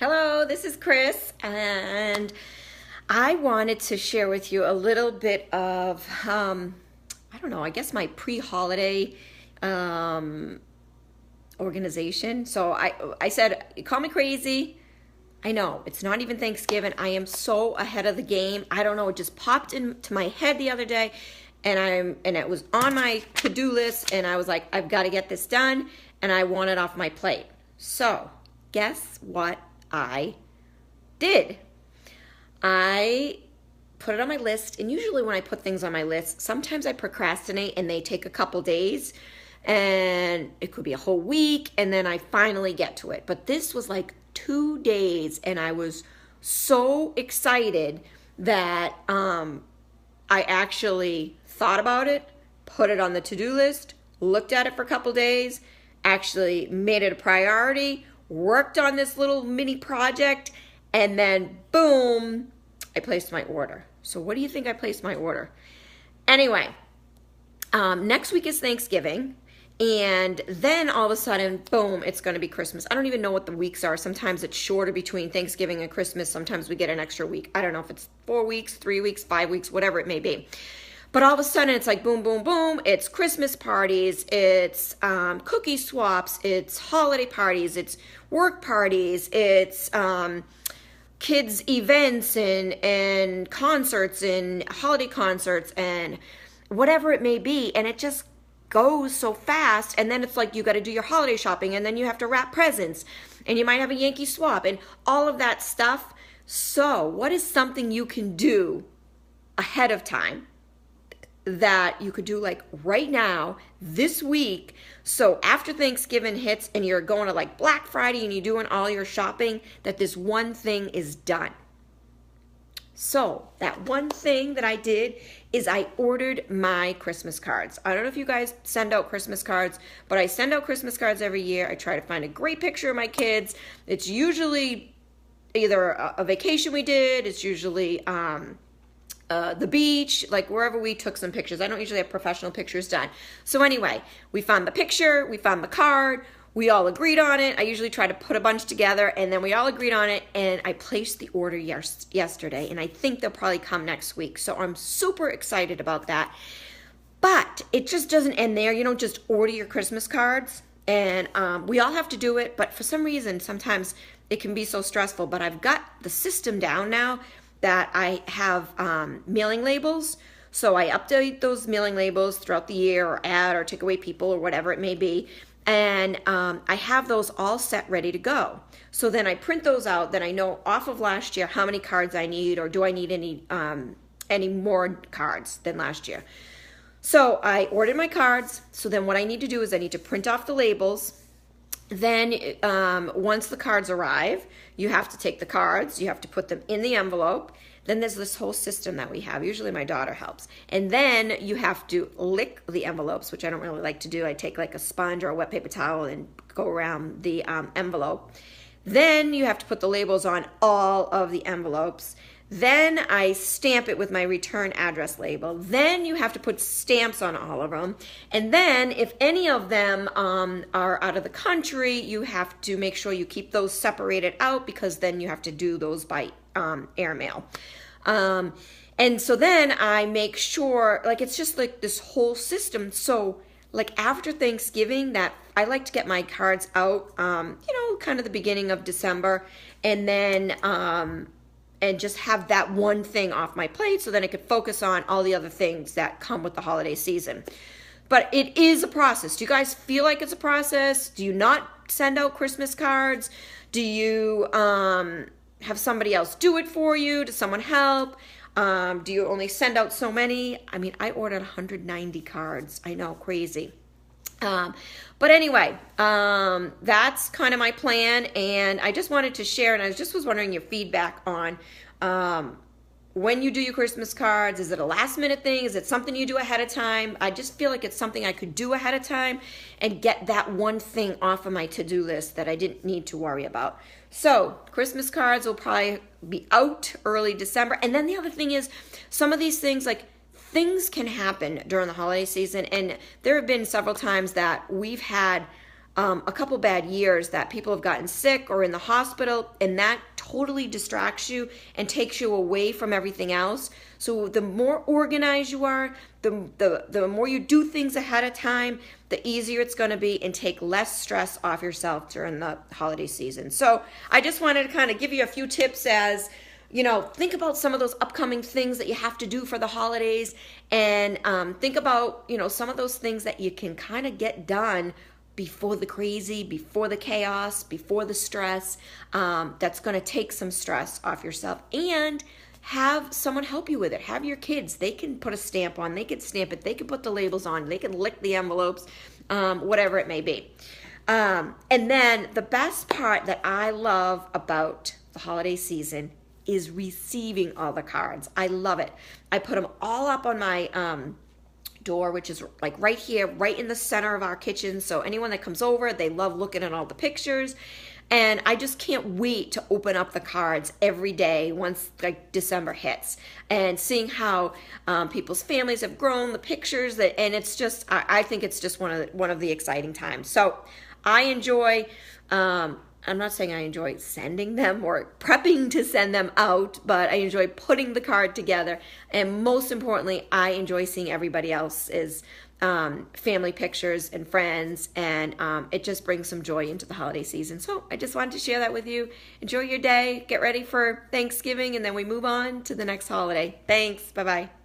Hello, this is Chris, and I wanted to share with you a little bit of, I don't know, I guess my pre-holiday organization. So I said, call me crazy. I know, it's not even Thanksgiving. I am so ahead of the game. I don't know, it just popped into my head the other day, and it was on my to-do list, and I was like, I've got to get this done, and I want it off my plate. So, guess what I did? I put it on my list, and usually when I put things on my list, sometimes I procrastinate and they take a couple days, and it could be a whole week, and then I finally get to it. But this was like 2 days, and I was so excited that I actually thought about it, put it on the to-do list, looked at it for a couple days, actually made it a priority, worked on this little mini project, and then boom, I placed my order. So what do you think I placed my order? Anyway, next week is Thanksgiving, and then all of a sudden, boom, it's going to be Christmas. I don't even know what the weeks are. Sometimes it's shorter between Thanksgiving and Christmas. Sometimes we get an extra week. I don't know if it's 4 weeks, 3 weeks, 5 weeks, whatever it may be. But all of a sudden, it's like boom, boom, boom. It's Christmas parties. It's cookie swaps. It's holiday parties. It's work parties. It's kids' events and concerts and holiday concerts and whatever it may be. And it just goes so fast. And then it's like you got to do your holiday shopping, and then you have to wrap presents, and you might have a Yankee swap and all of that stuff. So what is something you can do ahead of time that you could do like right now, this week, so after Thanksgiving hits and you're going to like Black Friday and you're doing all your shopping, that this one thing is done? So that one thing that I did is I ordered my Christmas cards. I don't know if you guys send out Christmas cards, but I send out Christmas cards every year. I try to find a great picture of my kids. It's usually either a vacation we did, it's usually the beach, like wherever we took some pictures. I don't usually have professional pictures done. So anyway, we found the picture, we found the card, we all agreed on it. I usually try to put a bunch together, and then we all agreed on it, and I placed the order yesterday, and I think they'll probably come next week. So I'm super excited about that. But it just doesn't end there. You don't just order your Christmas cards, and we all have to do it, but for some reason, sometimes it can be so stressful. But I've got the system down now that I have mailing labels. So I update those mailing labels throughout the year, or add or take away people or whatever it may be. And I have those all set ready to go. So then I print those out. Then I know off of last year how many cards I need, or do I need any more cards than last year. So I ordered my cards. So then what I need to do is I need to print off the labels. Then once the cards arrive, you have to take the cards, you have to put them in the envelope. Then there's this whole system that we have. Usually my daughter helps. And then you have to lick the envelopes, which I don't really like to do. I take like a sponge or a wet paper towel and go around the envelope. Then you have to put the labels on all of the envelopes. Then I stamp it with my return address label. Then you have to put stamps on all of them. And then if any of them are out of the country, you have to make sure you keep those separated out, because then you have to do those by airmail. And so then I make sure, like, it's just like this whole system. So like after Thanksgiving, that I like to get my cards out, kind of the beginning of December, and then and just have that one thing off my plate, so then I could focus on all the other things that come with the holiday season. But it is a process. Do you guys feel like it's a process? Do you not send out Christmas cards? Do you have somebody else do it for you? Does someone help? Do you only send out so many? I mean, I ordered 190 cards. I know, crazy. But anyway, that's kind of my plan, and I just wanted to share, and I just was wondering your feedback on when you do your Christmas cards. Is it a last minute thing? Is it something you do ahead of time? I just feel like it's something I could do ahead of time and get that one thing off of my to-do list that I didn't need to worry about. So Christmas cards will probably be out early December. And then the other thing is, some of these things, like, things can happen during the holiday season, and there have been several times that we've had a couple bad years that people have gotten sick or in the hospital, and that totally distracts you and takes you away from everything else. So the more organized you are, the more you do things ahead of time, the easier it's going to be and take less stress off yourself during the holiday season. So I just wanted to kind of give you a few tips as, think about some of those upcoming things that you have to do for the holidays, and think about, some of those things that you can kind of get done before the crazy, before the chaos, before the stress. That's going to take some stress off yourself, and have someone help you with it. Have your kids. They can put a stamp on. They can stamp it. They can put the labels on. They can lick the envelopes, whatever it may be. And then the best part that I love about the holiday season is receiving all the cards. I love it. I put them all up on my door, which is like right here, right in the center of our kitchen. So anyone that comes over, they love looking at all the pictures. And I just can't wait to open up the cards every day once like December hits, and seeing how people's families have grown, the pictures and it's just, I think it's just one of the exciting times. So I enjoy, I'm not saying I enjoy sending them or prepping to send them out, but I enjoy putting the card together. And most importantly, I enjoy seeing everybody else's family pictures and friends, and it just brings some joy into the holiday season. So I just wanted to share that with you. Enjoy your day. Get ready for Thanksgiving, and then we move on to the next holiday. Thanks. Bye-bye.